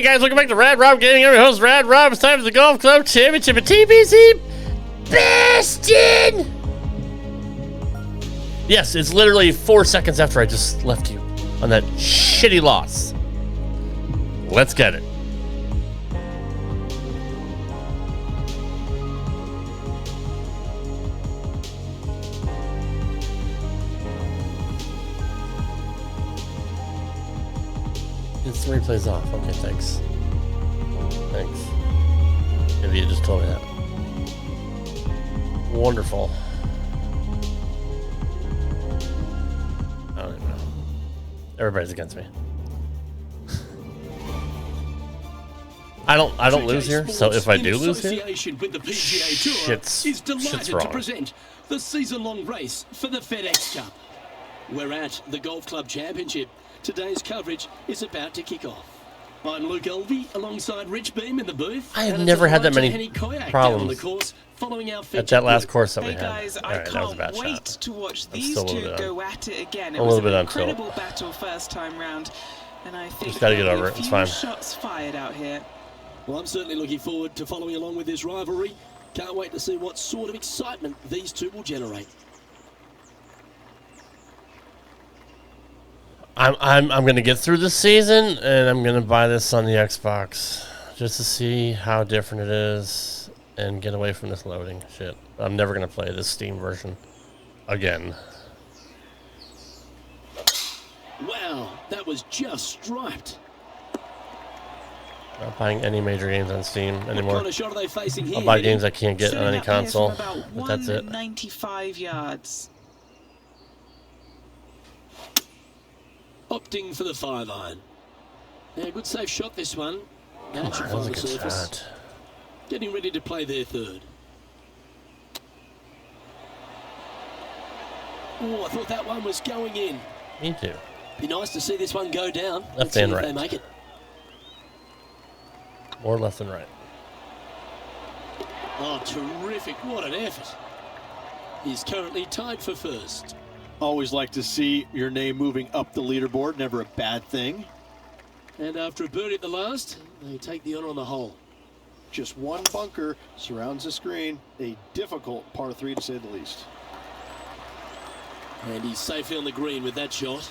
guys, welcome back to Rad Rob Gaming. I'm your host, Rad Rob. It's time for the Golf Club Championship at TPC Bastion. Yes, it's literally 4 seconds after I just left you on that shitty loss. Let's get it. Instant replays off. Okay, thanks. Thanks. Maybe you just told me that. Wonderful. I don't even know. Everybody's against me. I don't lose here, so if I do lose here, shit's wrong. To present the season-long race for the FedEx Cup. We're at the Golf Club Championship. Today's coverage is about to kick off. I'm Luke Elvey alongside Rich Beam in the booth. I have never had that many problems at that last course that we had. Guys, I can't wait to watch these two go at it again. It a was little bit an incredible until. battle first time round, and I think Just gotta get over it. It's fine. Shots fired out here. Well, I'm certainly looking forward to following along with this rivalry. Can't wait to see what sort of excitement these two will generate. I'm gonna get through this season, and I'm gonna buy this on the Xbox just to see how different it is and get away from this loading shit. I'm never gonna play this Steam version again. Wow, that was just striped. Not buying any major games on Steam anymore. What kind of shot are they facing here? I'll buy games I can't get on any console, but that's it. 95 yards. Opting for the 5-iron. Yeah, good safe shot this one. Now it should find the surface. Getting ready to play their third. Oh, I thought that one was going in. Me too. Be nice to see this one go down. Left and right. They make it. More left than right. Oh, terrific. What an effort. He's currently tied for first. Always like to see your name moving up the leaderboard. Never a bad thing. And after a birdie at the last, they take the honor on the hole. Just one bunker surrounds the screen. A difficult par 3 to say the least. And he's safely on the green with that shot.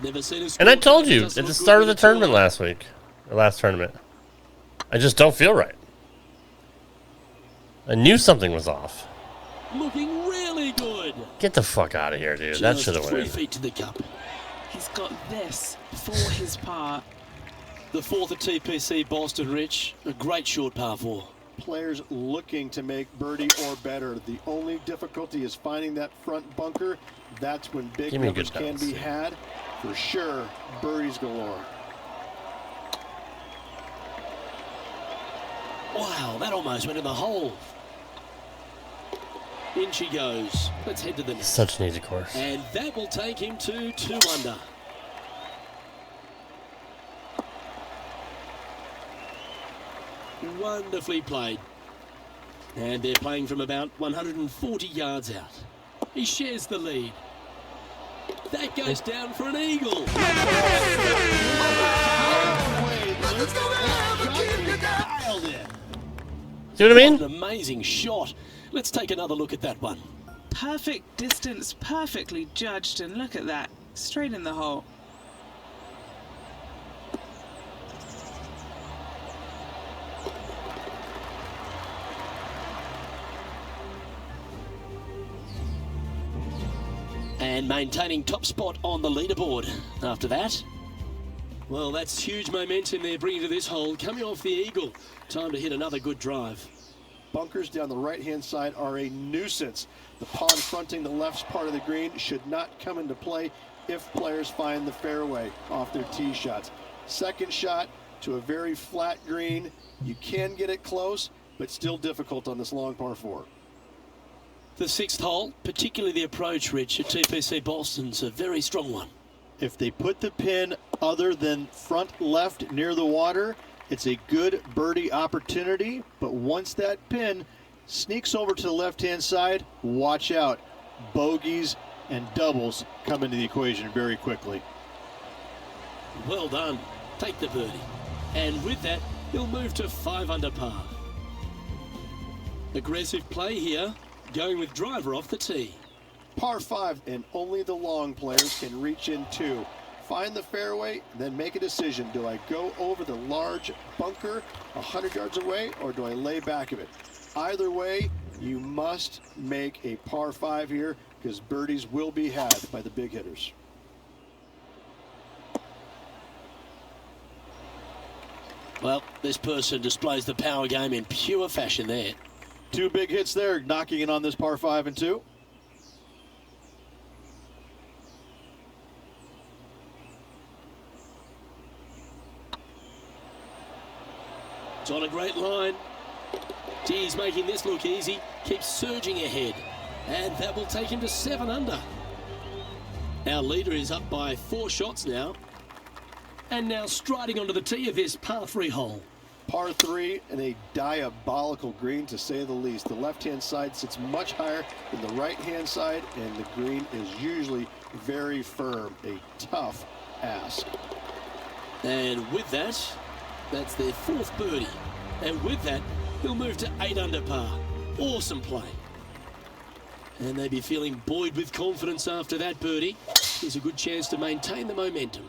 Never seen a score. And I told you at the start of the tournament last week, or last tournament, I just don't feel right. I knew something was off. Looking really good. Get the fuck out of here, dude. That should have went 3 in. feet to the cup. He's got this for his par. The fourth at TPC Boston, Rich. A great short par 4. Players looking to make birdie or better. The only difficulty is finding that front bunker. That's when big numbers can be had. For sure, birdies galore. Wow, that almost went in the hole. In she goes. Let's head to the net. Such an easy course. And that will take him to 2 under. Wonderfully played. And they're playing from about 140 yards out. He shares the lead. That goes down for an eagle. See what I mean? An amazing shot. Let's take another look at that one. Perfect distance, perfectly judged, and look at that. Straight in the hole. And maintaining top spot on the leaderboard after that. Well, that's huge momentum they're bringing to this hole. Coming off the eagle. Time to hit another good drive. Bunkers down the right-hand side are a nuisance. The pond fronting the left part of the green should not come into play if players find the fairway off their tee shots. Second shot to a very flat green. You can get it close, but still difficult on this long par 4. The 6th hole, particularly the approach, Rich, at TPC Boston's a very strong one. If they put the pin other than front left near the water, it's a good birdie opportunity, but once that pin sneaks over to the left-hand side, watch out. Bogeys and doubles come into the equation very quickly. Well done. Take the birdie. And with that, he'll move to 5 under par. Aggressive play here, going with driver off the tee. Par 5, and only the long players can reach in 2. Find the fairway, then make a decision. Do I go over the large bunker 100 yards away, or do I lay back of it? Either way, you must make a par 5 here, because birdies will be had by the big hitters. Well, this person displays the power game in pure fashion there. 2 big hits there, knocking in on this par 5 and 2. It's on a great line. He's making this look easy. Keeps surging ahead. And that will take him to 7 under. Our leader is up by 4 shots now. And now striding onto the tee of this par 3 hole. Par 3 and a diabolical green, to say the least. The left-hand side sits much higher than the right-hand side, and the green is usually very firm. A tough ask. And with that, that's their 4th birdie. And with that, he'll move to 8 under par. Awesome play. And they'd be feeling buoyed with confidence after that birdie. Here's a good chance to maintain the momentum.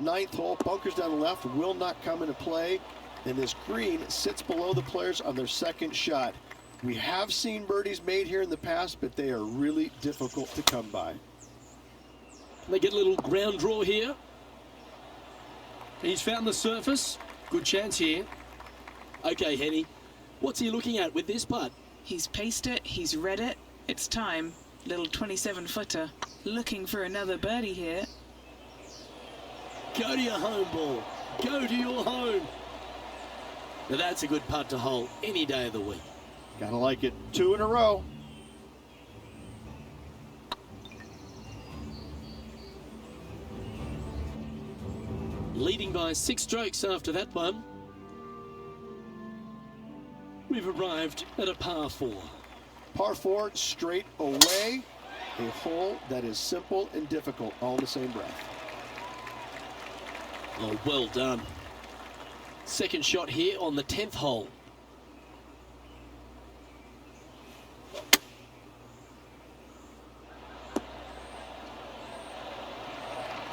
9th hole, bunkers down the left will not come into play, and this green sits below the players on their 2nd shot. We have seen birdies made here in the past, but they are really difficult to come by. They get a little ground draw here. He's found the surface. Good chance here. Okay, Henny, what's he looking at with this putt? He's paced it, he's read it. It's time. Little 27-footer. Looking for another birdie here. Go to your home ball. Go to your home. Now that's a good putt to hole any day of the week. Gotta like it. 2 in a row. Leading by 6 strokes after that one. We've arrived at a par 4. Par 4, straight away. A hole that is simple and difficult all in the same breath. Oh, well done. 2nd shot here on the 10th hole.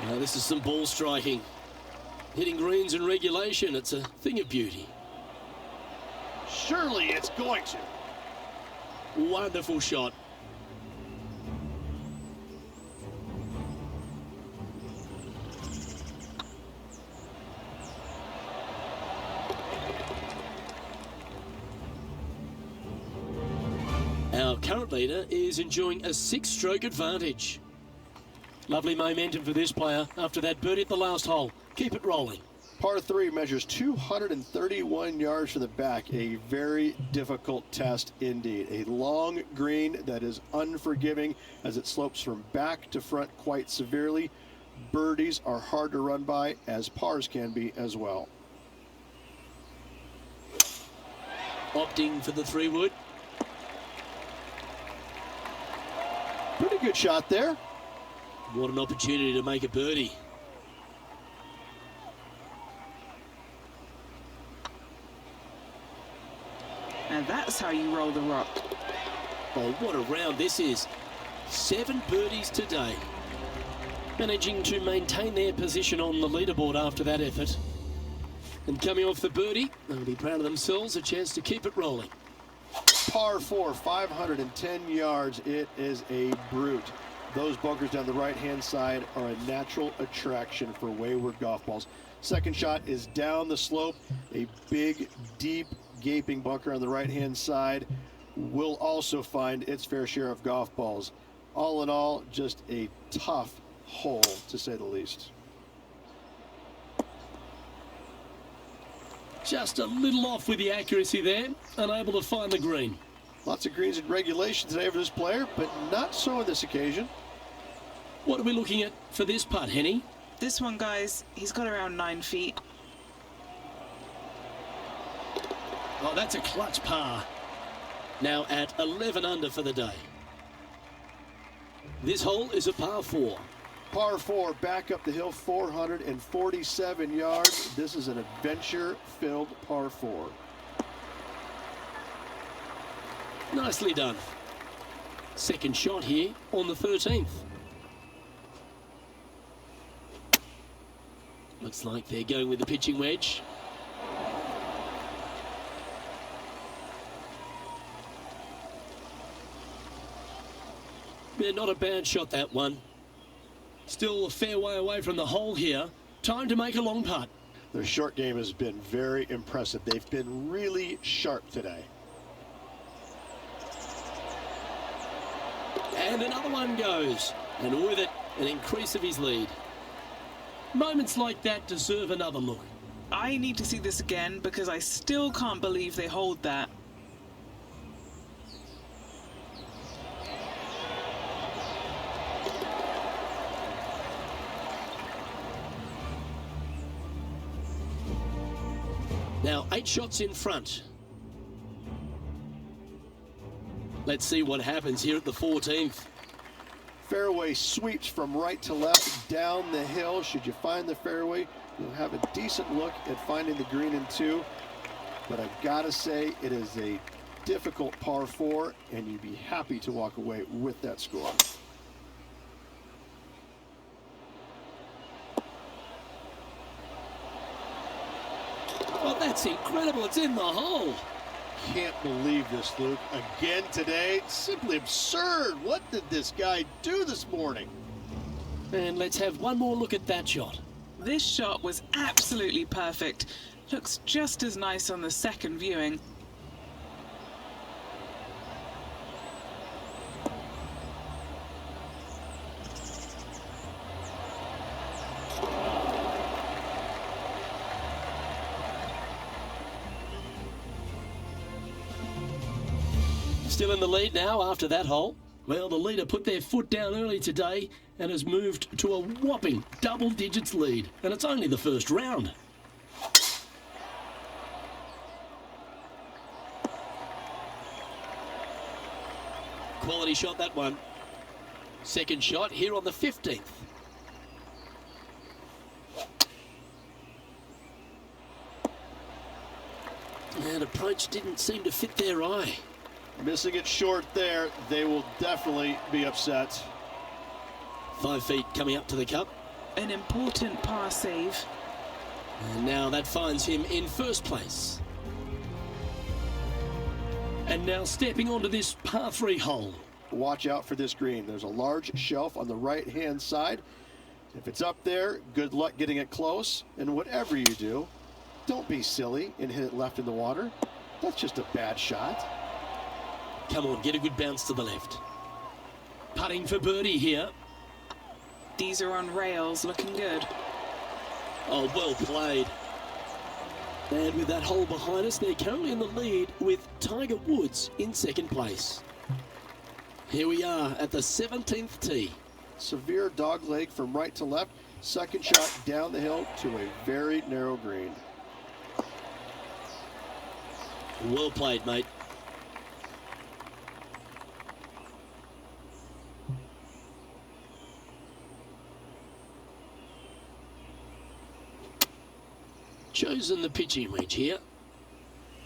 Now this is some ball striking. Hitting greens in regulation, it's a thing of beauty. Surely it's going to. Wonderful shot. Our current leader is enjoying a 6-stroke advantage. Lovely momentum for this player after that birdie at the last hole. Keep it rolling. Par 3 measures 231 yards from the back. A very difficult test indeed. A long green that is unforgiving as it slopes from back to front quite severely. Birdies are hard to run by, as pars can be as well. Opting for the 3-wood. Pretty good shot there. What an opportunity to make a birdie. And that's how you roll the rock. Oh, what a round this is. 7 birdies today. Managing to maintain their position on the leaderboard after that effort. And coming off the birdie, they'll be proud of themselves, a chance to keep it rolling. Par 4, 510 yards. It is a brute. Those bunkers down the right-hand side are a natural attraction for wayward golf balls. 2nd shot is down the slope. A big, deep, gaping bunker on the right-hand side will also find its fair share of golf balls. All in all, just a tough hole, to say the least. Just a little off with the accuracy there, unable to find the green. Lots of greens in regulation today for this player, but not so on this occasion. What are we looking at for this putt, Henny? This one, guys, he's got around 9 feet. Oh, that's a clutch par. Now at 11 under for the day. This hole is a par 4. Par 4 back up the hill, 447 yards. This is an adventure-filled par 4. Nicely done. Second shot here on the 13th. Looks like they're going with the pitching wedge. Yeah, not a bad shot, that one. Still a fair way away from the hole here. Time to make a long putt. Their short game has been very impressive. They've been really sharp today. And another one goes. And with it, an increase of his lead. Moments like that deserve another look. I need to see this again because I still can't believe they hold that. Now 8 shots in front. Let's see what happens here at the 14th. Fairway sweeps from right to left down the hill. Should you find the fairway, you'll have a decent look at finding the green in 2. But I gotta say, it is a difficult par 4, and you'd be happy to walk away with that score. Oh, that's incredible. It's in the hole. Can't believe this, Luke. Again today, simply absurd. What did this guy do this morning? And let's have one more look at that shot. This shot was absolutely perfect. Looks just as nice on the second viewing. Still in the lead now after that hole. Well, the leader put their foot down early today and has moved to a whopping double digits lead. And it's only the first round. Quality shot, that one. Second shot here on the 15th. And approach didn't seem to fit their eye. Missing it short there, they will definitely be upset. 5 feet coming up to the cup. An important par save. And now that finds him in first place. And now stepping onto this par 3 hole. Watch out for this green. There's a large shelf on the right-hand side. If it's up there, good luck getting it close. And whatever you do, don't be silly and hit it left in the water. That's just a bad shot. Come on, get a good bounce to the left. Putting for birdie here. These are on rails, looking good. Oh, well played. And with that hole behind us, they're currently in the lead with Tiger Woods in second place. Here we are at the 17th tee. Severe dog leg from right to left. Second shot down the hill to a very narrow green. Well played, mate. Chosen the pitching wedge here.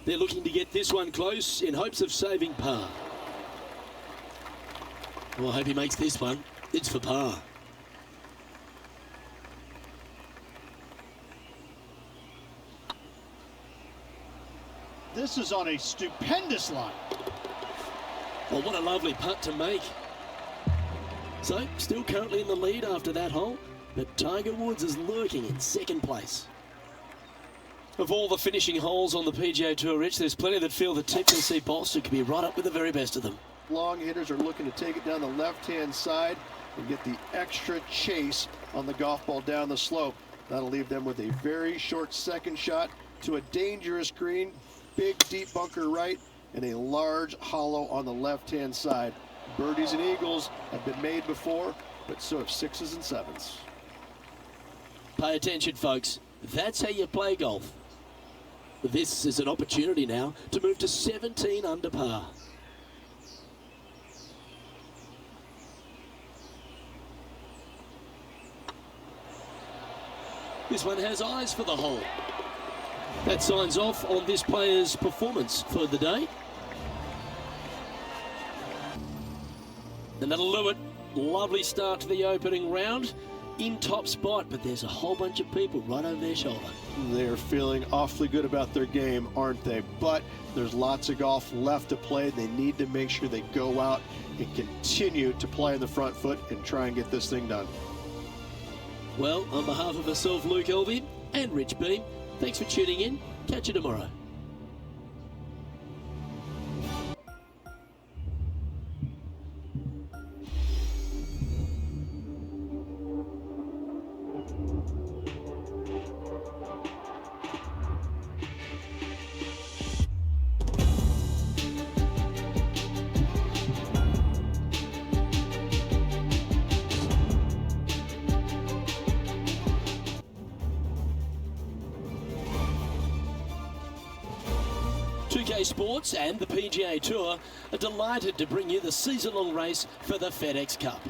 They're looking to get this one close in hopes of saving par. Well, I hope he makes this one. It's for par. This is on a stupendous line. Well, what a lovely putt to make. So, still currently in the lead after that hole, but Tiger Woods is lurking in second place. Of all the finishing holes on the PGA Tour, Rich, there's plenty that feel the TPC bolster could be right up with the very best of them. Long hitters are looking to take it down the left-hand side and get the extra chase on the golf ball down the slope. That'll leave them with a very short second shot to a dangerous green, big deep bunker right, and a large hollow on the left-hand side. Birdies and eagles have been made before, but so have 6s and 7s. Pay attention, folks. That's how you play golf. This is an opportunity now to move to 17 under par. This one has eyes for the hole. That signs off on this player's performance for the day. And that'll do it. Lovely start to the opening round. In top spot, but there's a whole bunch of people right over their shoulder. They're feeling awfully good about their game, aren't they? But there's lots of golf left to play. They need to make sure they go out and continue to play on the front foot and try and get this thing done. Well, on behalf of myself, Luke Elvey, and Rich Beam, thanks for tuning in. Catch you tomorrow. PGA Sports and the PGA Tour are delighted to bring you the season-long race for the FedEx Cup.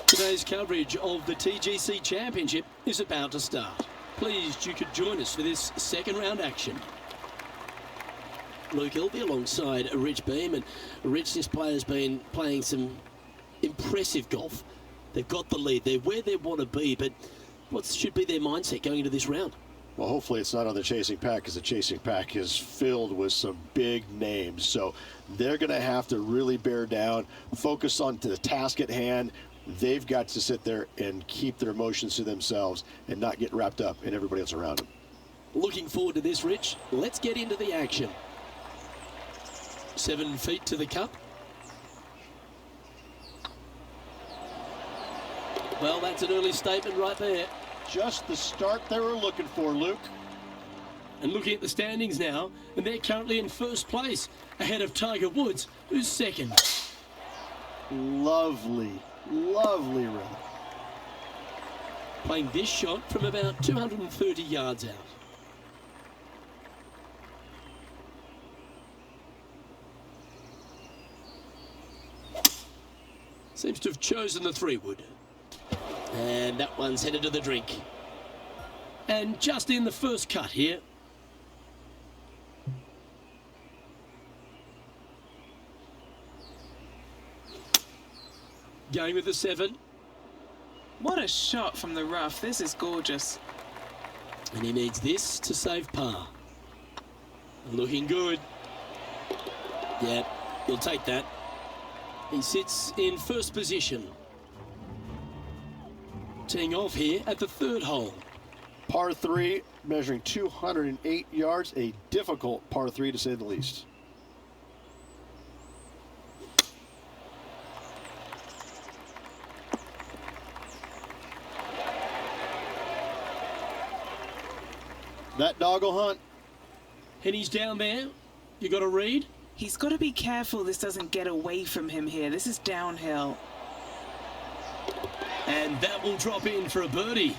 Today's coverage of the TGC Championship is about to start. Pleased you could join us for this second round action. Luke Elvey alongside Rich Beam, and Rich, this player's been playing some impressive golf. They've got the lead, they're where they want to be, but what should be their mindset going into this round? Well, hopefully it's not on the chasing pack, because the chasing pack is filled with some big names. So they're going to have to really bear down, focus on the task at hand. They've got to sit there and keep their emotions to themselves and not get wrapped up in everybody else around them. Looking forward to this, Rich. Let's get into the action. 7 feet to the cup. Well, that's an early statement right there. Just the start they were looking for, Luke. And looking at the standings now, and they're currently in first place, ahead of Tiger Woods, who's second. Lovely, lovely rhythm. Playing this shot from about 230 yards out. Seems to have chosen the 3-wood. And that one's headed to the drink. And just in the first cut here. Going with the 7. What a shot from the rough. This is gorgeous. And he needs this to save par. Looking good. Yeah, he'll take that. He sits in first position. Teeing off here at the 3rd hole. Par 3, measuring 208 yards, a difficult par 3 to say the least. That dog will hunt. Henny's down there. You got to read. He's got to be careful this doesn't get away from him here. This is downhill. And that will drop in for a birdie.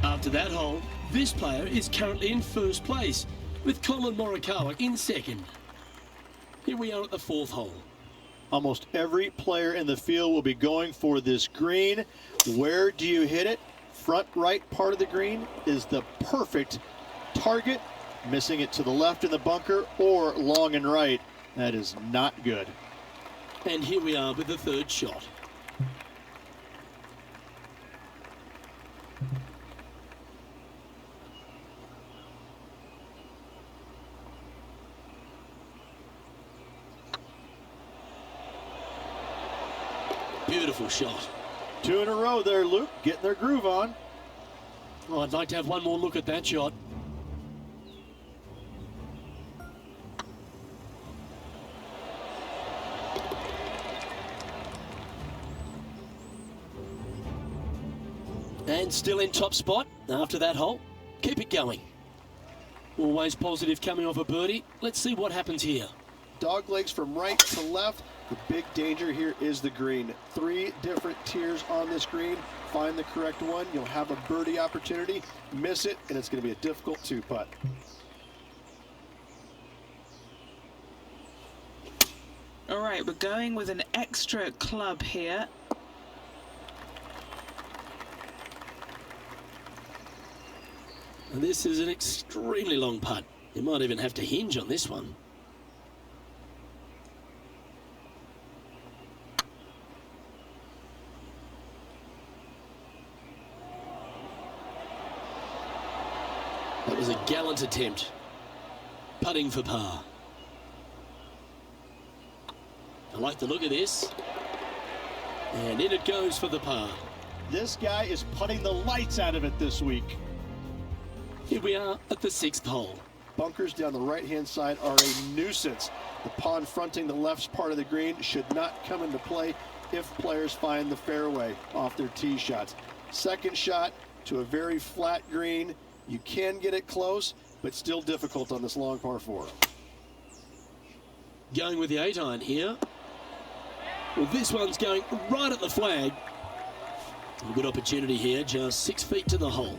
After that hole, this player is currently in first place, with Colin Morikawa in second. Here we are at the 4th hole. Almost every player in the field will be going for this green. Where do you hit it? Front right part of the green is the perfect target. Missing it to the left in the bunker or long and right. That is not good. And here we are with the 3rd shot. Beautiful shot. 2 in a row there, Luke, getting their groove on. Oh, I'd like to have one more look at that shot. And still in top spot after that hole. Keep it going. Always positive coming off a birdie. Let's see what happens here. Dog legs from right to left. The big danger here is the green. 3 different tiers on this green. Find the correct one. You'll have a birdie opportunity. Miss it, and it's going to be a difficult 2-putt. All right, we're going with an extra club here. And this is an extremely long putt. You might even have to hinge on this one. That was a gallant attempt. Putting for par. I like the look of this. And in it goes for the par. This guy is putting the lights out of it this week. Here we are at the 6th hole. Bunkers down the right-hand side are a nuisance. The pond fronting the left part of the green should not come into play if players find the fairway off their tee shots. Second shot to a very flat green. You can get it close, but still difficult on this long par 4. Going with the 8-iron here. Well, this one's going right at the flag. A good opportunity here, just 6 feet to the hole.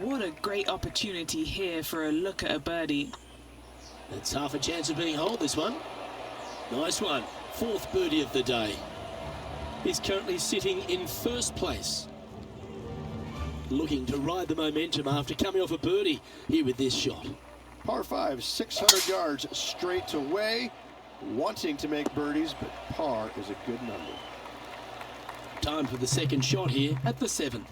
What a great opportunity here for a look at a birdie. It's half a chance of being holed, this one. Nice one. 4th birdie of the day. He's currently sitting in 1st place. Looking to ride the momentum after coming off a birdie here with this shot. Par 5, 600 yards straight away. Wanting to make birdies, but par is a good number. Time for the second shot here at the 7th.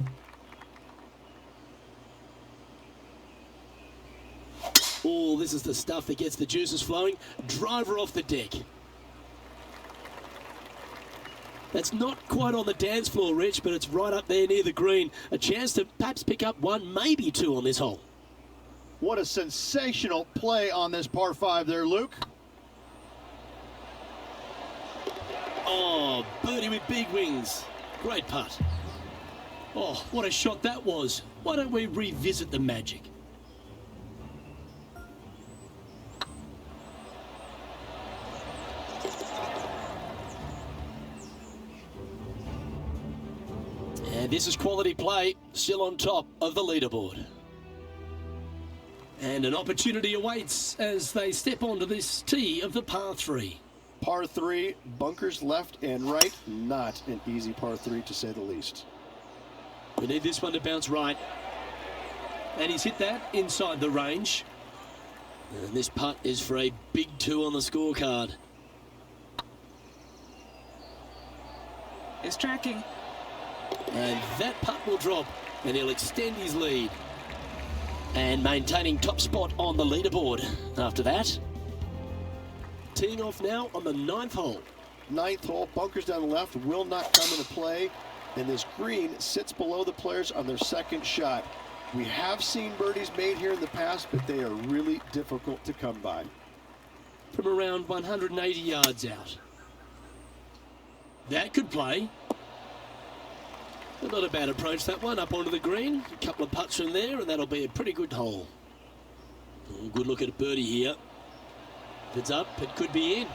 Oh, this is the stuff that gets the juices flowing. Driver off the deck. That's not quite on the dance floor, Rich, but it's right up there near the green. A chance to perhaps pick up 1, maybe 2 on this hole. What a sensational play on this par 5 there, Luke. Oh, birdie with big wings. Great putt. Oh, what a shot that was. Why don't we revisit the magic? And this is quality play, still on top of the leaderboard. And an opportunity awaits as they step onto this tee of the par 3. Par 3, bunkers left and right. Not an easy par 3, to say the least. We need this one to bounce right. And he's hit that inside the range. And this putt is for a big 2 on the scorecard. It's tracking. And that putt will drop, and he'll extend his lead. And maintaining top spot on the leaderboard after that. Teeing off now on the 9th hole. 9th hole, bunkers down the left will not come into play, and this green sits below the players on their second shot. We have seen birdies made here in the past, but they are really difficult to come by. From around 180 yards out. That could play. But not a bad approach, that one, up onto the green. A couple of putts from there, and that'll be a pretty good hole. Oh, good look at a birdie here. If it's up, it could be in.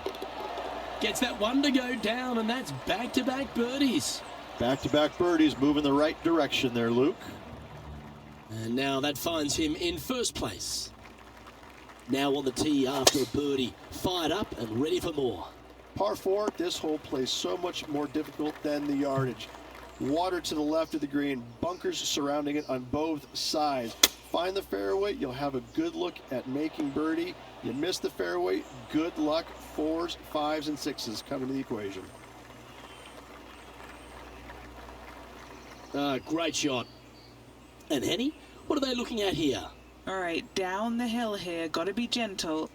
Gets that one to go down, and that's back-to-back birdies. Back-to-back birdies, moving the right direction there, Luke. And now that finds him in 1st place. Now on the tee after a birdie. Fired up and ready for more. Par 4, this hole plays so much more difficult than the yardage. Water to the left of the green, bunkers surrounding it on both sides. Find the fairway, you'll have a good look at making birdie. You miss the fairway, good luck. 4s, 5s, and 6s come into the equation. Great shot. And Henny, what are they looking at here? All right, down the hill here. Got to be gentle.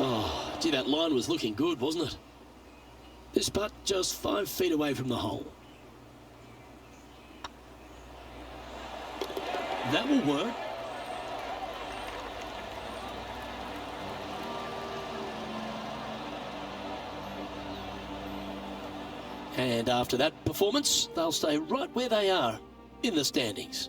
Oh, gee, that line was looking good, wasn't it? This putt just 5 feet away from the hole. That will work. And after that performance, they'll stay right where they are in the standings.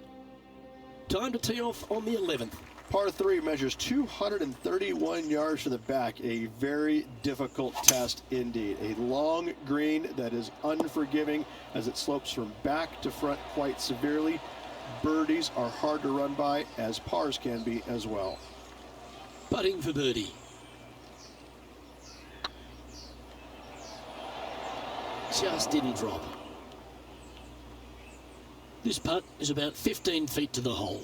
Time to tee off on the 11th. Par 3 measures 231 yards from the back. A very difficult test indeed. A long green that is unforgiving as it slopes from back to front quite severely. Birdies are hard to run by, as pars can be as well. Putting for birdie. just didn't drop. This putt is about 15 feet to the hole.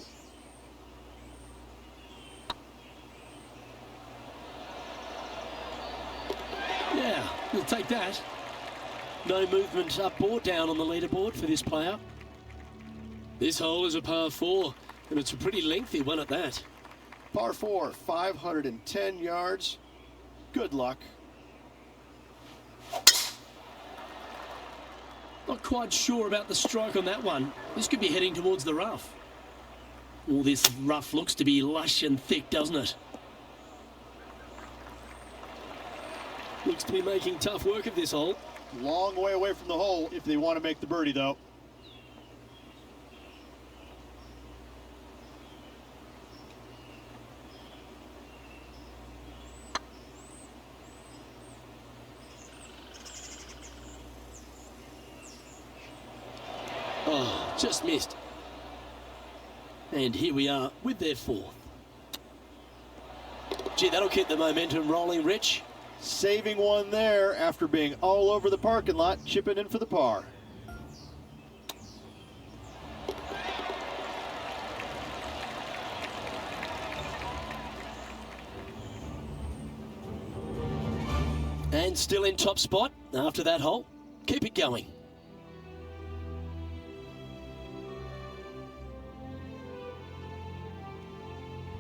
Yeah, he'll take that. No movement up or down on the leaderboard for this player. This hole is a par 4, and it's a pretty lengthy one at that. Par 4, 510 yards. Good luck. Not quite sure about the strike on that one. This could be heading towards the rough. All this rough looks to be lush and thick, doesn't it? Looks to be making tough work of this hole. Long way away from the hole if they want to make the birdie, though. Oh, just missed. And here we are with their 4th. Gee, that'll keep the momentum rolling, Rich. Saving one there after being all over the parking lot, chipping in for the par. And still in top spot after that hole. Keep it going.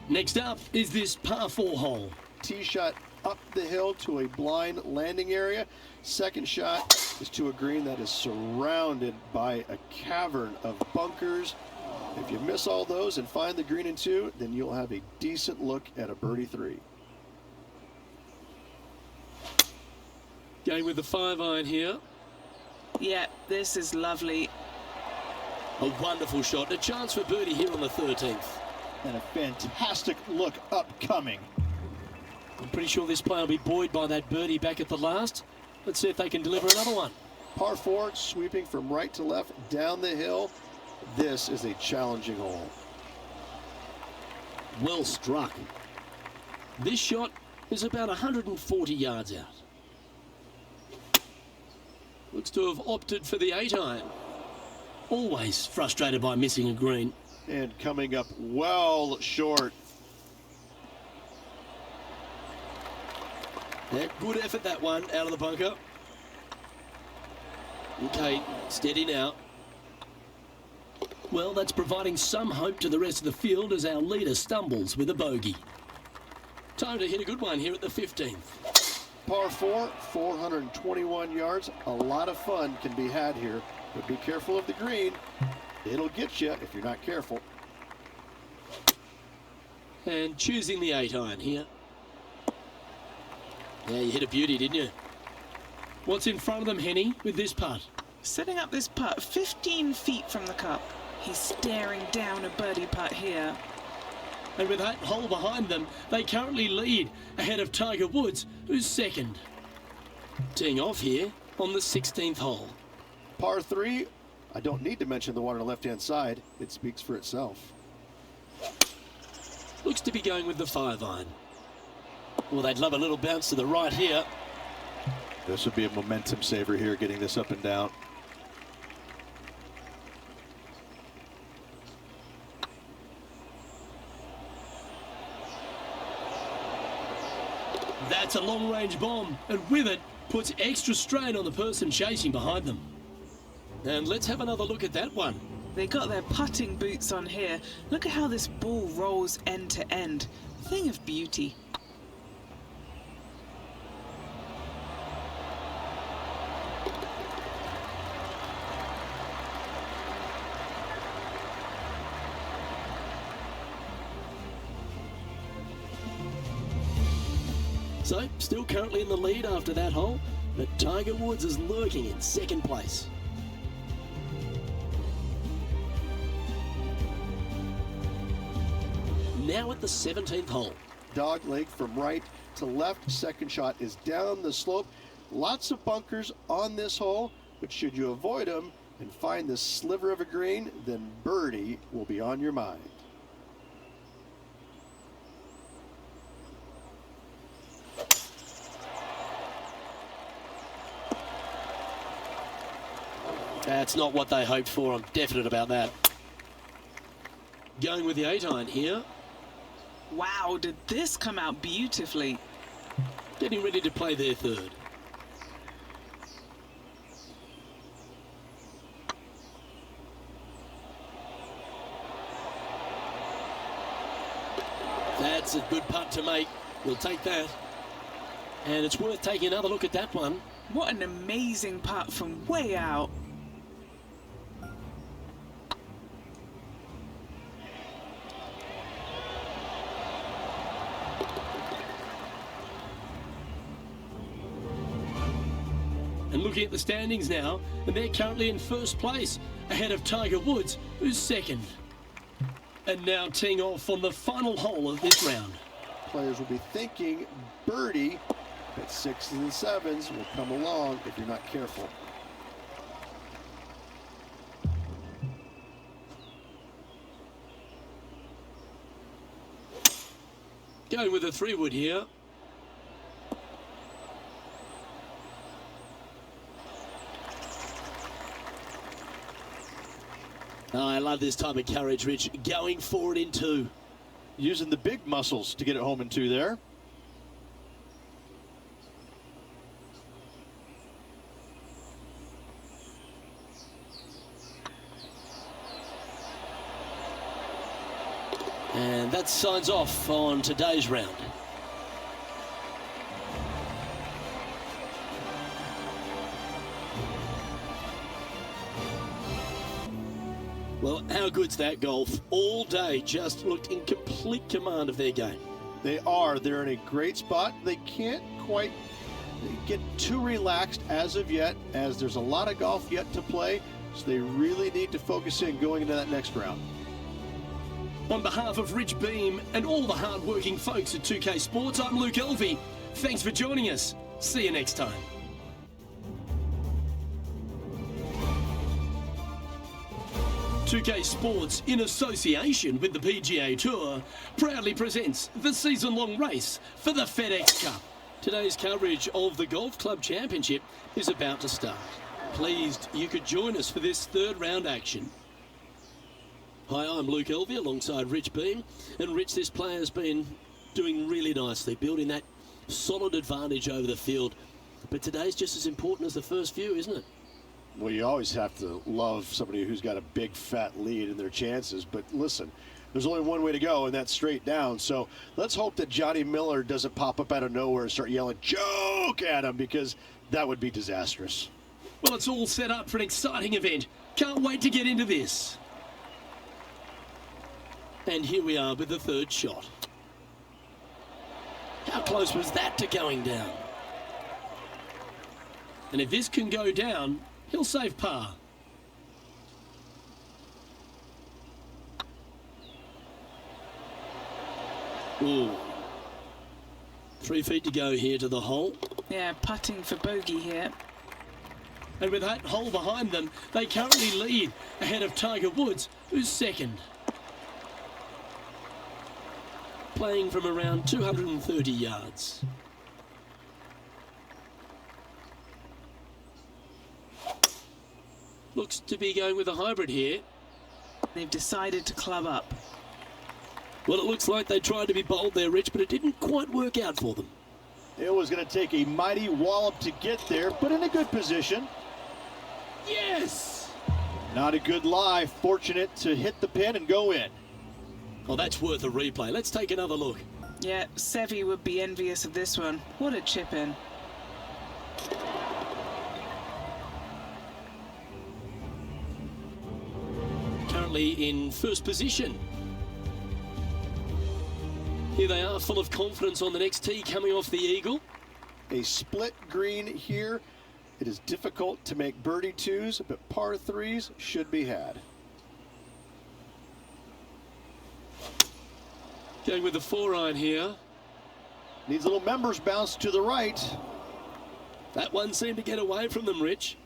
Next up is this par 4 hole. Tee shot up the hill to a blind landing area. Second shot is to a green that is surrounded by a cavern of bunkers. If you miss all those and find the green in 2, then you'll have a decent look at a birdie 3. Going with the 5-iron here. Yeah, this is lovely. A wonderful shot. A chance for birdie here on the 13th. And a fantastic look upcoming. I'm pretty sure this player will be buoyed by that birdie back at the last. Let's see if they can deliver another one. Par 4, sweeping from right to left down the hill. This is a challenging hole. Well struck. This shot is about 140 yards out. Looks to have opted for the 8-iron. Always frustrated by missing a green. And coming up well short. Yeah, good effort that one out of the bunker. Okay, steady now. Well, that's providing some hope to the rest of the field as our leader stumbles with a bogey. Time to hit a good one here at the 15th. Par 4, 421 yards. A lot of fun can be had here, but be careful of the green. It'll get you if you're not careful. And choosing the 8-iron here. Yeah, you hit a beauty, didn't you? What's in front of them, Henny, with this putt? Setting up this putt 15 feet from the cup. He's staring down a birdie putt here. And with that hole behind them, they currently lead ahead of Tiger Woods, who's second. Teeing off here on the 16th hole. Par 3, I don't need to mention the one on the left-hand side. It speaks for itself. Looks to be going with the 5-iron. Well, they'd love a little bounce to the right here. This would be a momentum saver here, getting this up and down. That's a long-range bomb, and with it, puts extra strain on the person chasing behind them. And let's have another look at that one. They got their putting boots on here. Look at how this ball rolls end to end. Thing of beauty. So, still currently in the lead after that hole, but Tiger Woods is lurking in second place. Now at the 17th hole. Dog leg from right to left. Second shot is down the slope. Lots of bunkers on this hole, but should you avoid them and find this sliver of a green, then birdie will be on your mind. That's not what they hoped for. I'm definite about that. Going with the 8-iron here. Wow, did this come out beautifully. Getting ready to play their third. That's a good putt to make. We'll take that. And it's worth taking another look at that one. What an amazing putt from way out. And looking at the standings now, and they're currently in first place, ahead of Tiger Woods, who's second. And now teeing off on the final hole of this round. Players will be thinking birdie, but 6s and 7s will come along if you're not careful. Going with a 3-wood here. Oh, I love this type of courage, Rich. Going forward in 2. Using the big muscles to get it home in 2 there. And that signs off on today's round. Well, how good's that golf? All day just looked in complete command of their game. They are. They're in a great spot. They can't quite get too relaxed as of yet, as there's a lot of golf yet to play. So they really need to focus in going into that next round. On behalf of Rich Beam and all the hard-working folks at 2K Sports, I'm Luke Elvey. Thanks for joining us. See you next time. 2K Sports, in association with the PGA Tour, proudly presents the season-long race for the FedEx Cup. Today's coverage of the Golf Club Championship is about to start. Pleased you could join us for this third round action. Hi, I'm Luke Elvey alongside Rich Beam. And Rich, this player has been doing really nicely, building that solid advantage over the field. But today's just as important as the first few, isn't it? Well, you always have to love somebody who's got a big fat lead in their chances. But listen, there's only one way to go, and that's straight down. So let's hope that Johnny Miller doesn't pop up out of nowhere and start yelling "joke" at him, because that would be disastrous. Well, it's all set up for an exciting event. Can't wait to get into this. And here we are with the third shot. How close was that to going down? And if this can go down, he'll save par. Ooh. 3 feet to go here to the hole. Yeah, putting for bogey here. And with that hole behind them, they currently lead ahead of Tiger Woods, who's second. Playing from around 230 yards. Looks to be going with a hybrid here. They've decided to club up. Well, it looks like they tried to be bold there, Rich, but it didn't quite work out for them. It was going to take a mighty wallop to get there, but in a good position. Yes! Not a good lie. Fortunate to hit the pin and go in. Oh, that's worth a replay. Let's take another look. Yeah, Seve would be envious of this one. What a chip in. Currently in first position. Here they are, full of confidence on the next tee, coming off the eagle. A split green here. It is difficult to make birdie 2s, but par 3s should be had. Going with the 4-iron here. Needs a little members bounce to the right. That one seemed to get away from them, Rich.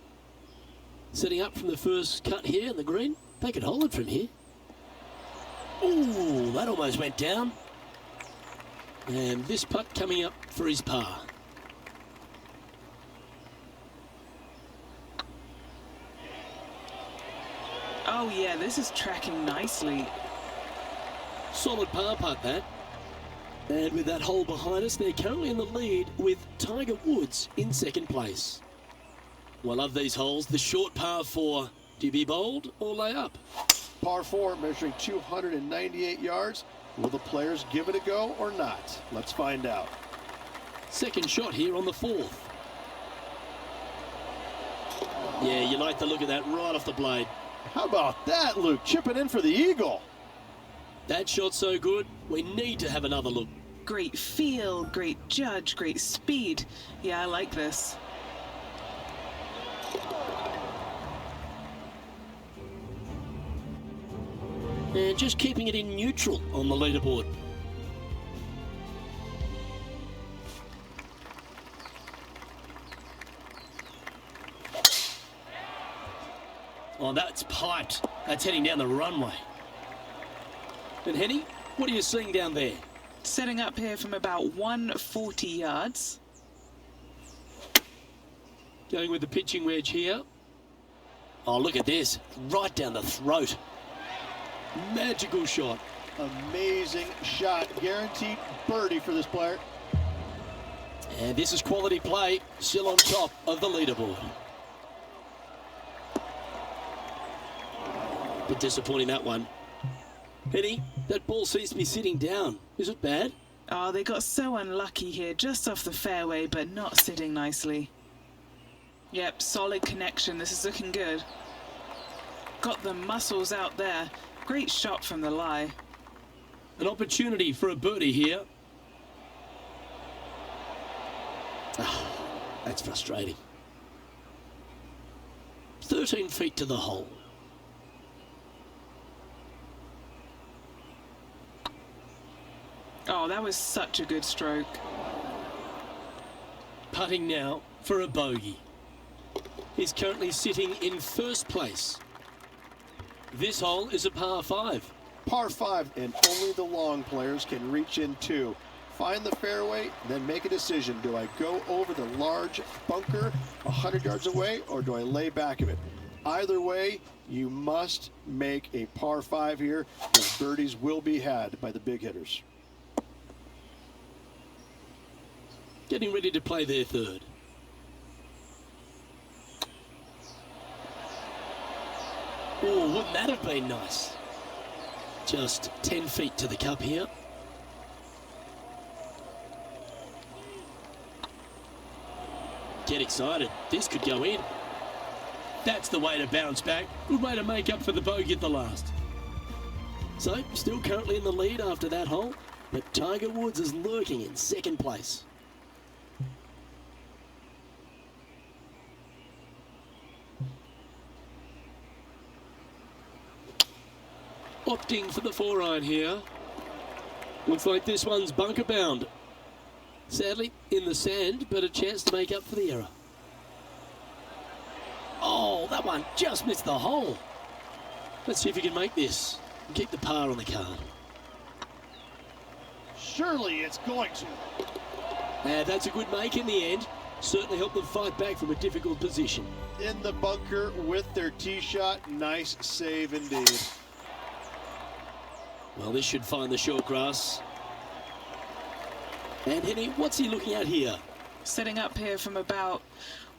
Setting up from the first cut here in the green. They could hold it from here. Ooh, that almost went down. And this putt coming up for his par. Oh yeah, this is tracking nicely. Solid par putt, that. And with that hole behind us, they're currently in the lead with Tiger Woods in second place. Well, I love these holes. The short par 4. Do you be bold or lay up? Par 4 measuring 298 yards. Will the players give it a go or not? Let's find out. Second shot here on the 4th. Yeah, you like the look of that right off the blade. How about that, Luke? Chipping in for the eagle. That shot's so good, we need to have another look. Great feel, great judge, great speed. Yeah, I like this. And just keeping it in neutral on the leaderboard. Oh, that's piped. That's heading down the runway. And Henny, what are you seeing down there? Setting up here from about 140 yards. Going with the pitching wedge here. Oh, look at this. Right down the throat. Magical shot. Amazing shot. Guaranteed birdie for this player. And this is quality play. Still on top of the leaderboard. But disappointing, that one. Penny, that ball seems to be sitting down. Is it bad? Oh, they got so unlucky here, just off the fairway, but not sitting nicely. Yep, solid connection. This is looking good. Got the muscles out there. Great shot from the lie. An opportunity for a birdie here. Oh, that's frustrating. 13 feet to the hole. Oh, that was such a good stroke. Putting now for a bogey. He's currently sitting in first place. This hole is a par 5. Par 5, and only the long players can reach in two. Find the fairway, then make a decision. Do I go over the large bunker 100 yards away, or do I lay back of it? Either way, you must make a par 5 here, because birdies will be had by the big hitters. Getting ready to play their third. Oh, wouldn't that have been nice? Just 10 feet to the cup here. Get excited. This could go in. That's the way to bounce back. Good way to make up for the bogey at the last. So, still currently in the lead after that hole, but Tiger Woods is lurking in second place. Opting for the 4-iron here. Looks like this one's bunker bound. Sadly, in the sand, but a chance to make up for the error. Oh, that one just missed the hole. Let's see if he can make this and keep the par on the card. Surely it's going to. That's a good make in the end. Certainly helped them fight back from a difficult position. In the bunker with their tee shot. Nice save indeed. Well, this should find the short grass. And Henny, what's he looking at here? Setting up here from about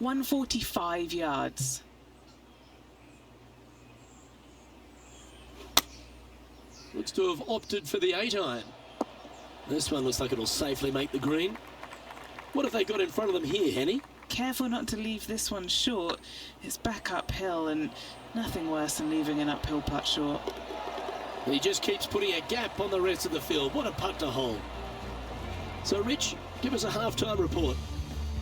145 yards. Looks to have opted for the 8-iron. This one looks like it'll safely make the green. What have they got in front of them here, Henny? Careful not to leave this one short. It's back uphill, and nothing worse than leaving an uphill putt short. He just keeps putting a gap on the rest of the field. What a putt to hole. So, Rich, give us a halftime report.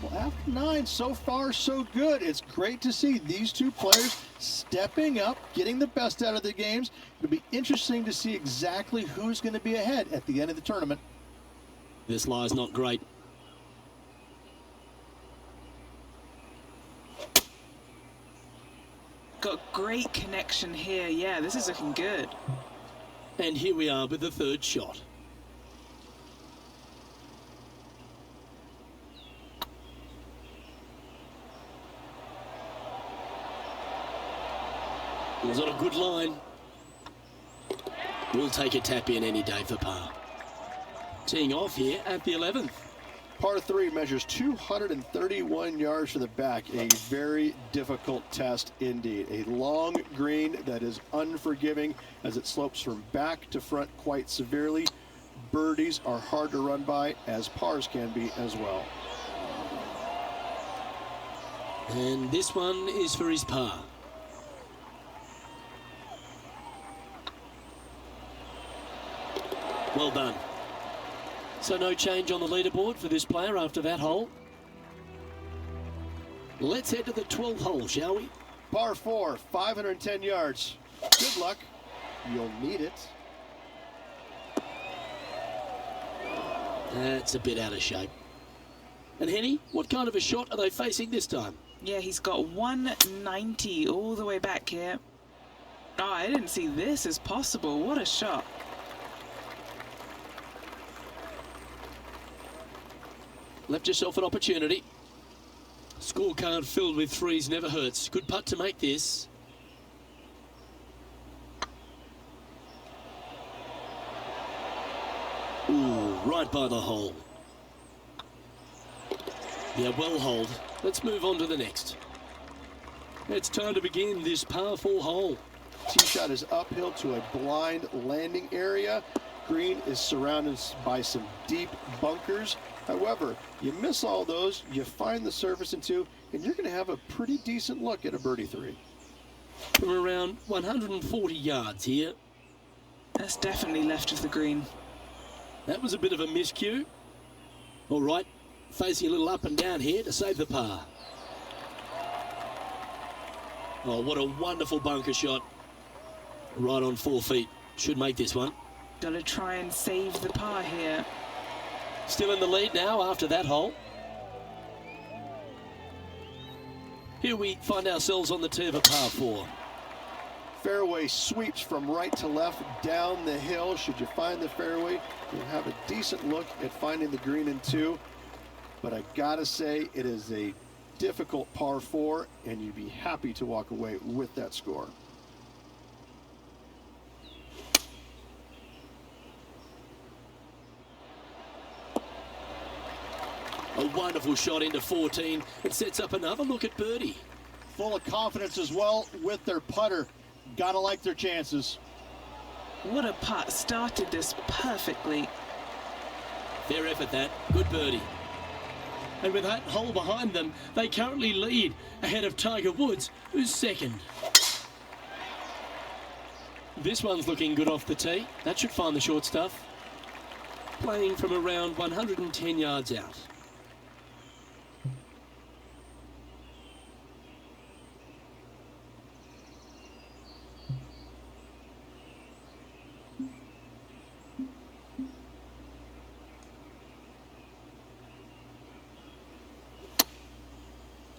Well, after 9, so far so good. It's great to see these two players stepping up, getting the best out of their games. It'll be interesting to see exactly who's going to be ahead at the end of the tournament. This lie's not great. Got great connection here. Yeah, this is looking good. And here we are with the third shot. He's on a good line. We'll take a tap in any day for par. Teeing off here at the 11th. Par 3 measures 231 yards from the back. A very difficult test indeed. A long green that is unforgiving as it slopes from back to front quite severely. Birdies are hard to run by, as pars can be as well. And this one is for his par. Well done. So no change on the leaderboard for this player after that hole. Let's head to the 12th hole, shall we? Par 4, 510 yards. Good luck. You'll need it. That's a bit out of shape. And Henny, what kind of a shot are they facing this time? Yeah, he's got 190 all the way back here. Oh, I didn't see this as possible. What a shot. Left yourself an opportunity. Scorecard filled with threes never hurts. Good putt to make this. Ooh, right by the hole. Yeah, well holed. Let's move on to the next. It's time to begin this par 4 hole. Tee shot is uphill to a blind landing area. Green is surrounded by some deep bunkers. However, you miss all those, you find the surface in 2, and you're going to have a pretty decent look at a birdie 3. From around 140 yards here. That's definitely left of the green. That was a bit of a miscue. All right, facing a little up and down here to save the par. Oh, what a wonderful bunker shot. Right on 4 feet. Should make this one. Gotta try and save the par here. Still in the lead now after that hole. Here we find ourselves on the tee of a par 4. Fairway sweeps from right to left down the hill. Should you find the fairway, you'll have a decent look at finding the green in 2. But I gotta say, it is a difficult par 4, and you'd be happy to walk away with that score. A wonderful shot into 14. It sets up another look at birdie. Full of confidence as well with their putter. Gotta like their chances. What a putt. Started this perfectly. Fair effort that. Good birdie. And with that hole behind them, they currently lead ahead of Tiger Woods, who's second. This one's looking good off the tee. That should find the short stuff. Playing from around 110 yards out.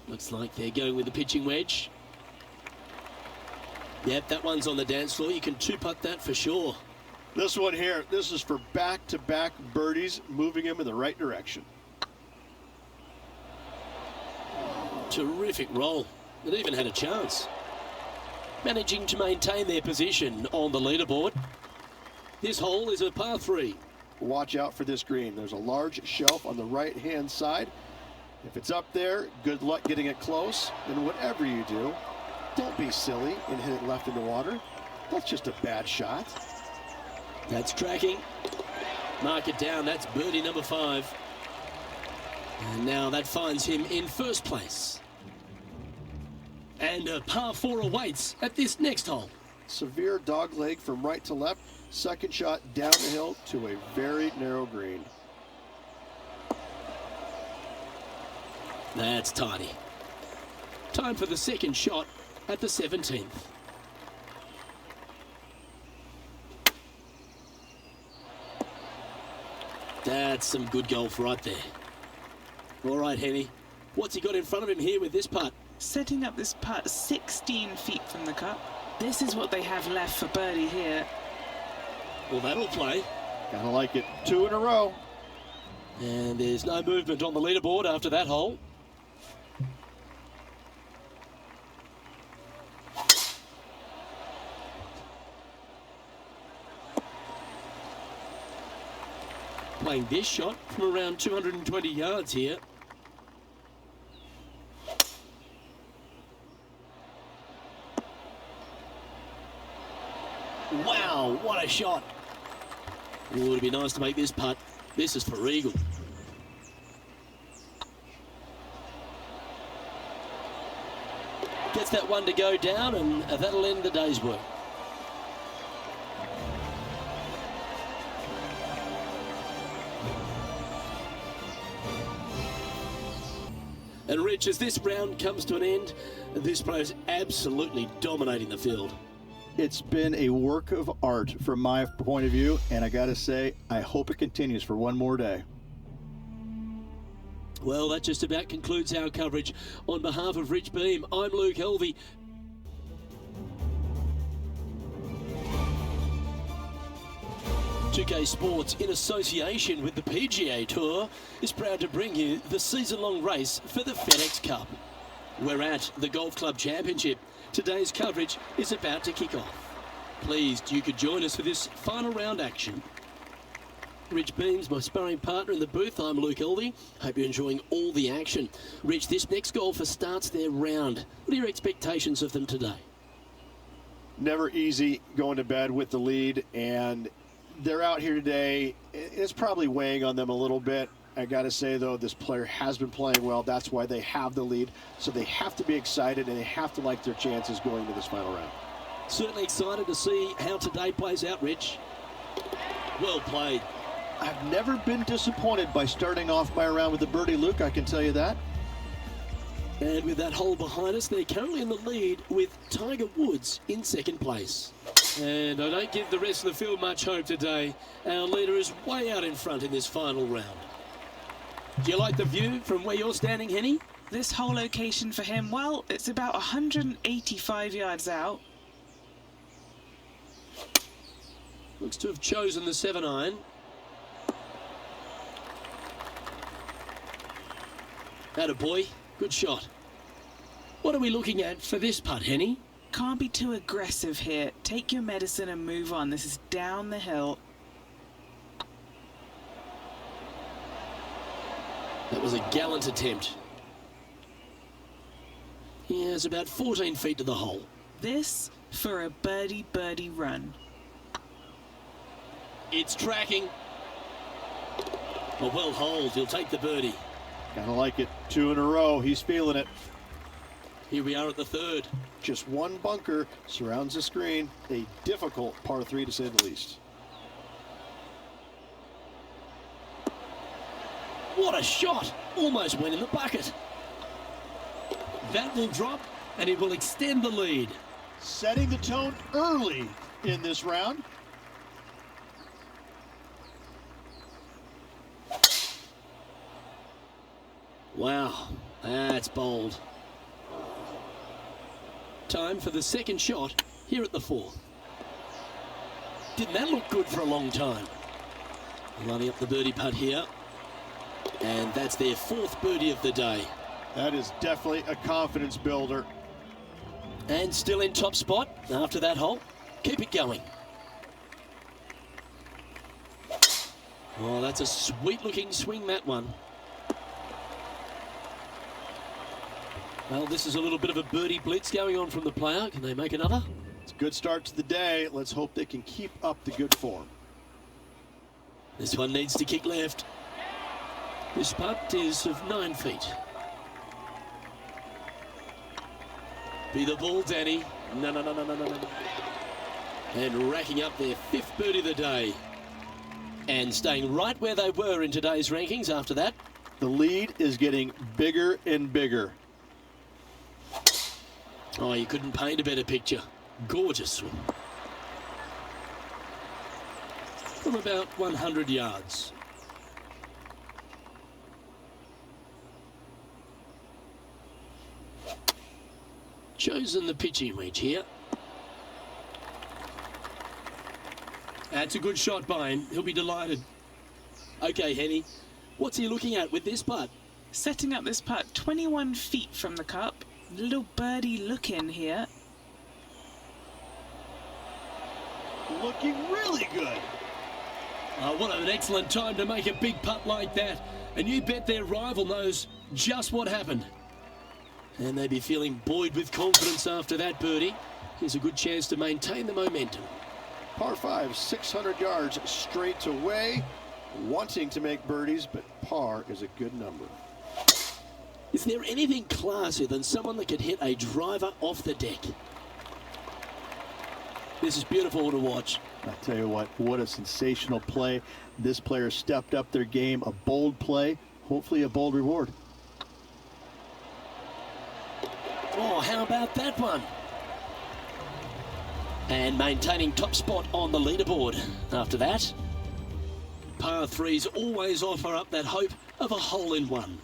Looks like they're going with the pitching wedge. Yep, that one's on the dance floor. You can two-putt that for sure. This one here, this is for back-to-back birdies, moving him in the right direction. Terrific roll. It even had a chance. Managing to maintain their position on the leaderboard. This hole is a par 3. Watch out for this green. There's a large shelf on the right-hand side. If it's up there, good luck getting it close. And whatever you do, don't be silly and hit it left in the water. That's just a bad shot. That's tracking. Mark it down. That's birdie number 5. And now that finds him in first place. And a par 4 awaits at this next hole. Severe dog leg from right to left. Second shot down the hill to a very narrow green. That's tidy. Time for the second shot at the 17th. That's some good golf right there. All right, Henny. What's he got in front of him here with this putt? Setting up this putt 16 feet from the cup. This is what they have left for birdie here. Well, that'll play. Gotta like it. 2 in a row. And there's no movement on the leaderboard after that hole. playing this shot from around 220 yards here. Wow, what a shot. Oh, it'd be nice to make this putt. This is for eagle. Gets that one to go down, and that'll end the day's work. And Rich, as this round comes to an end, this player's absolutely dominating the field. It's been a work of art from my point of view, and I gotta say, I hope it continues for one more day. Well, that just about concludes our coverage. On behalf of Rich Beam, I'm Luke Helvey. PGA2K Sports, in association with the PGA Tour, is proud to bring you the season-long race for the FedEx Cup. We're at the Golf Club Championship. Today's coverage is about to kick off. Pleased you could join us for this final round action. Rich Beam's my sparring partner in the booth. I'm Luke Helvey. Hope you're enjoying all the action. Rich, this next golfer starts their round. What are your expectations of them today? Never easy going to bed with the lead, and they're out here today. It's probably weighing on them a little bit. I got to say, though, this player has been playing well. That's why they have the lead. So they have to be excited, and they have to like their chances going to this final round. Certainly excited to see how today plays out, Rich. Well played. I've never been disappointed by starting off my round with a birdie, Luke, I can tell you that. And with that hole behind us, they're currently in the lead with Tiger Woods in second place. And I don't give the rest of the field much hope today. Our leader is way out in front in this final round. Do you like the view from where you're standing, Henny? This whole location for him, well, it's about 185 yards out. Looks to have chosen the 7-iron. Attaboy, good shot. What are we looking at for this putt, Henny? Can't be too aggressive here. Take your medicine and move on. This is down the hill. That was a gallant attempt. He has about 14 feet to the hole. This for a birdie run. It's tracking. A well holed. He'll take the birdie. Kind of like it. 2 in a row. He's feeling it. Here we are at the third. Just one bunker surrounds the screen. A difficult par 3 to say the least. What a shot! Almost went in the bucket. That will drop, and it will extend the lead. Setting the tone early in this round. Wow, that's bold. Time for the second shot here at the fourth. Didn't that look good for a long time? Lining up the birdie putt here. And that's their fourth birdie of the day. That is definitely a confidence builder. And still in top spot after that hole. Keep it going. Oh, that's a sweet looking swing, that one. Well, this is a little bit of a birdie blitz going on from the player. Can they make another? It's a good start to the day. Let's hope they can keep up the good form. This one needs to kick left. This putt is of 9 feet. Be the ball, Danny. No. And racking up their fifth birdie of the day. And staying right where they were in today's rankings after that. The lead is getting bigger and bigger. Oh, you couldn't paint a better picture. Gorgeous swing. From about 100 yards. Chosen the pitching wedge here. That's a good shot by him. He'll be delighted. Okay, Henny. What's he looking at with this putt? Setting up this putt 21 feet from the cup. Little birdie look in here. Looking really good. Oh, what an excellent time to make a big putt like that. And you bet their rival knows just what happened. And they'd be feeling buoyed with confidence after that birdie. Here's a good chance to maintain the momentum. Par 5, 600 yards straight away. Wanting to make birdies, but par is a good number. Is there anything classier than someone that could hit a driver off the deck? This is beautiful to watch. I tell you what a sensational play. This player stepped up their game. A bold play, hopefully a bold reward. Oh, how about that one? And maintaining top spot on the leaderboard after that. Par 3s always offer up that hope of a hole-in-one.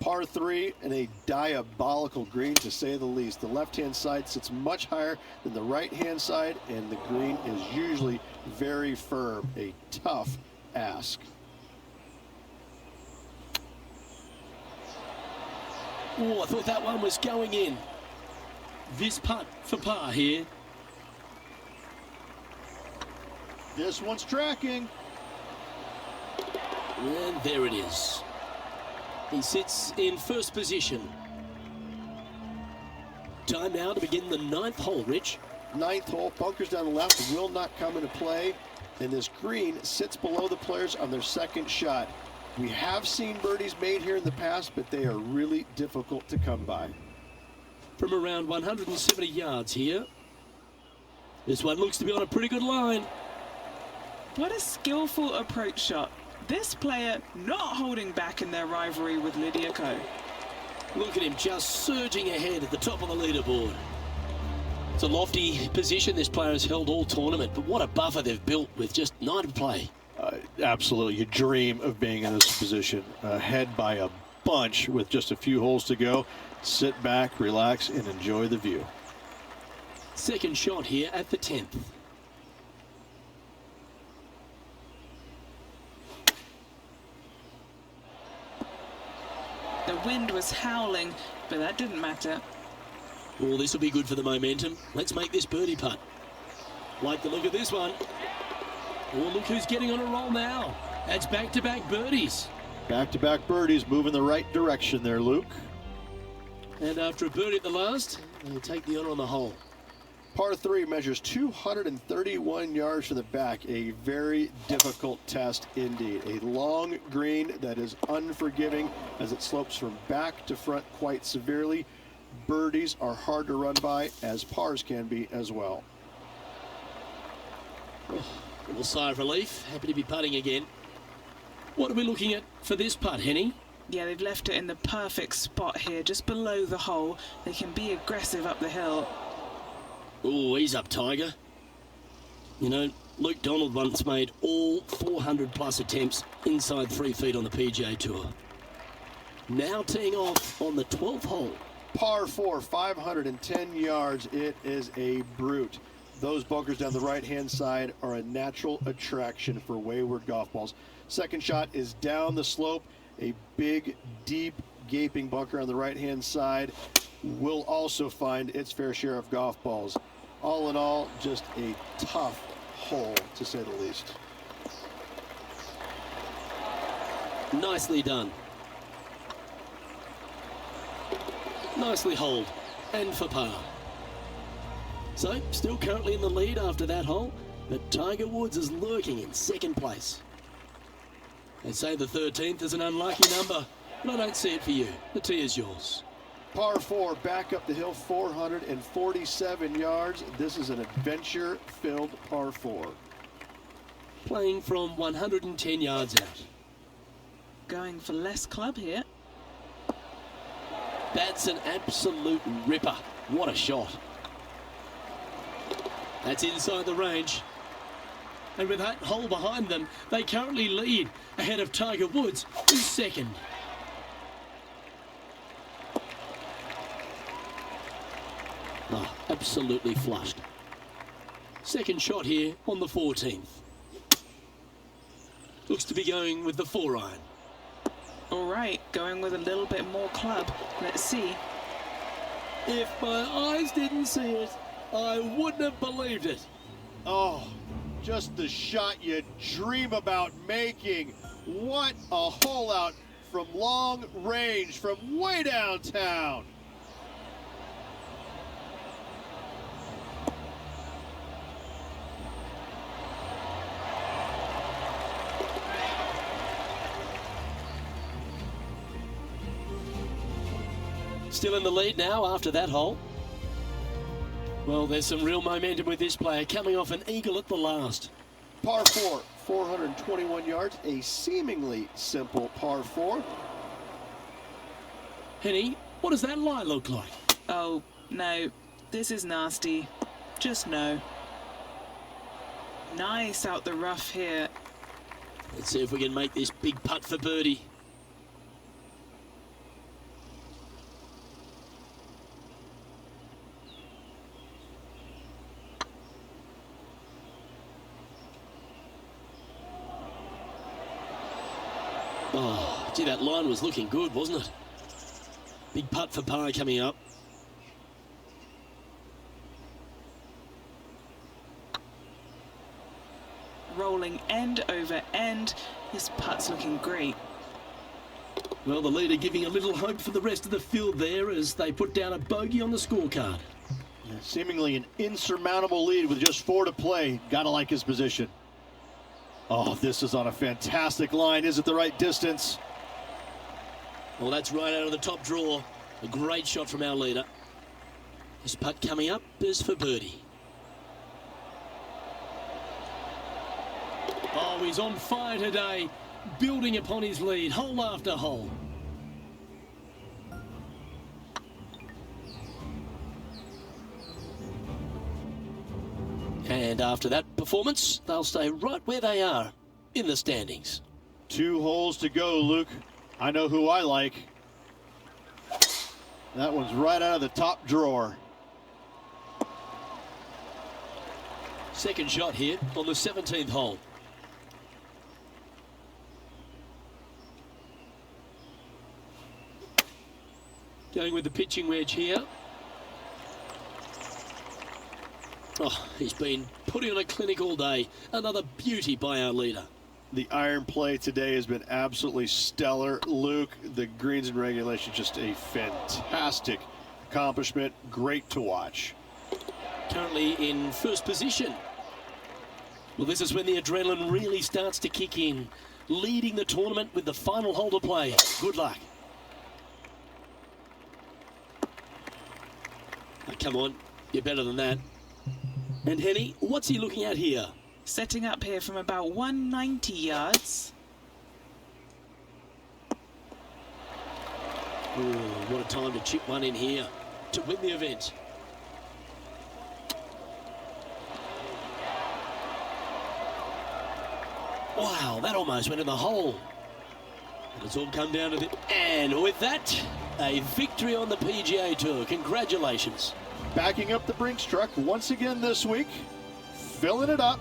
Par 3 and a diabolical green, to say the least. The left-hand side sits much higher than the right-hand side, and the green is usually very firm. A tough ask. Oh, I thought that one was going in. This putt for par here. This one's tracking. And there it is. He sits in first position. Time now to begin the 9th hole, Rich. 9th hole, bunkers down the left will not come into play, and this green sits below the players on their second shot. We have seen birdies made here in the past, but they are really difficult to come by. From around 170 yards here. This one looks to be on a pretty good line. What a skillful approach shot. This player not holding back in their rivalry with Lydia Ko. Look at him just surging ahead at the top of the leaderboard. It's a lofty position this player has held all tournament, but what a buffer they've built with just 9 to play. Absolutely, you dream of being in this position. Ahead by a bunch with just a few holes to go. Sit back, relax, and enjoy the view. Second shot here at the 10th. The wind was howling, but that didn't matter. Oh, this will be good for the momentum. Let's make this birdie putt. Like the look of this one. Oh, look who's getting on a roll now. That's back-to-back birdies. Back-to-back birdies, move in the right direction there, Luke. And after a birdie at the last, they take the honor on the hole. Par 3 measures 231 yards from the back. A very difficult test indeed. A long green that is unforgiving as it slopes from back to front quite severely. Birdies are hard to run by, as pars can be as well. A little sigh of relief. Happy to be putting again. What are we looking at for this putt, Henny? Yeah, they've left it in the perfect spot here, just below the hole. They can be aggressive up the hill. Oh, ease up, Tiger. You know, Luke Donald once made all 400-plus attempts inside 3 feet on the PGA Tour. Now teeing off on the 12th hole. Par 4, 510 yards. It is a brute. Those bunkers down the right-hand side are a natural attraction for wayward golf balls. Second shot is down the slope. A big, deep, gaping bunker on the right-hand side will also find its fair share of golf balls. All in all, just a tough hole, to say the least. Nicely done. Nicely holed. And for par. So, still currently in the lead after that hole, but Tiger Woods is lurking in second place. They say the 13th is an unlucky number, but I don't see it for you. The tee is yours. Par 4, back up the hill, 447 yards. This is an adventure-filled par 4. Playing from 110 yards out. Going for less club here. That's an absolute ripper. What a shot. That's inside the range. And with that hole behind them, they currently lead ahead of Tiger Woods, who's second. Oh, absolutely flushed. Second shot here on the 14th. Looks to be going with the 4-iron. All right, going with a little bit more club. Let's see. If my eyes didn't see it, I wouldn't have believed it. Oh, Just the shot you dream about making. What a hole out from long range, from way downtown. Still in the lead now after that hole. Well, there's some real momentum with this player, coming off an eagle at the last. Par 4, 421 yards, a seemingly simple par 4. Henny, what does that lie look like? Oh, no. This is nasty. Just no. Nice out the rough here. Let's see if we can make this big putt for birdie. Oh, gee, that line was looking good, wasn't it? Big putt for par coming up. Rolling end over end. This putt's looking great. Well, the leader giving a little hope for the rest of the field there as they put down a bogey on the scorecard. Yeah, seemingly an insurmountable lead with just 4 to play. Gotta like his position. Oh, this is on a fantastic line. Is it the right distance? Well, that's right out of the top draw. A great shot from our leader. This putt coming up is for birdie. Oh, he's on fire today, building upon his lead, hole after hole. And after that performance, they'll stay right where they are in the standings. 2 holes to go, Luke. I know who I like. That one's right out of the top drawer. Second shot here on the 17th hole. Going with the pitching wedge here. Oh, he's been putting on a clinic all day. Another beauty by our leader. The iron play today has been absolutely stellar. Luke, the greens and regulation, just a fantastic accomplishment. Great to watch. Currently in first position. Well, this is when the adrenaline really starts to kick in. Leading the tournament with the final hole to play. Good luck. Oh, come on, you're better than that. And Henny, what's he looking at here? Setting up here from about 190 yards. Ooh, what a time to chip one in here to win the event. Wow, that almost went in the hole. And it's all come down to the... And with that, a victory on the PGA Tour. Congratulations. Backing up the Brinks truck once again this week, filling it up.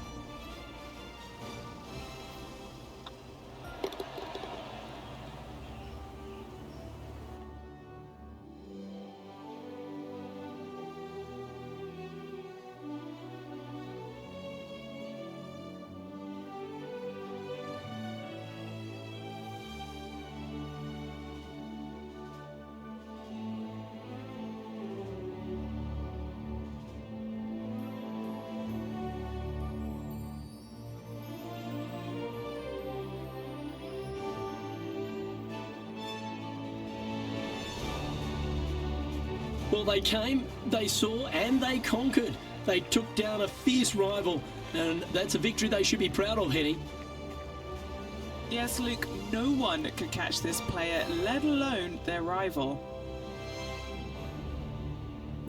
Well, they came, they saw, and they conquered. They took down a fierce rival, and that's a victory they should be proud of, Henny. Yes, Luke, no one could catch this player, let alone their rival.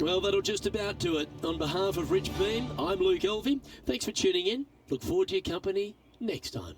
Well, that'll just about do it. On behalf of Rich Beam, I'm Luke Elvey. Thanks for tuning in. Look forward to your company next time.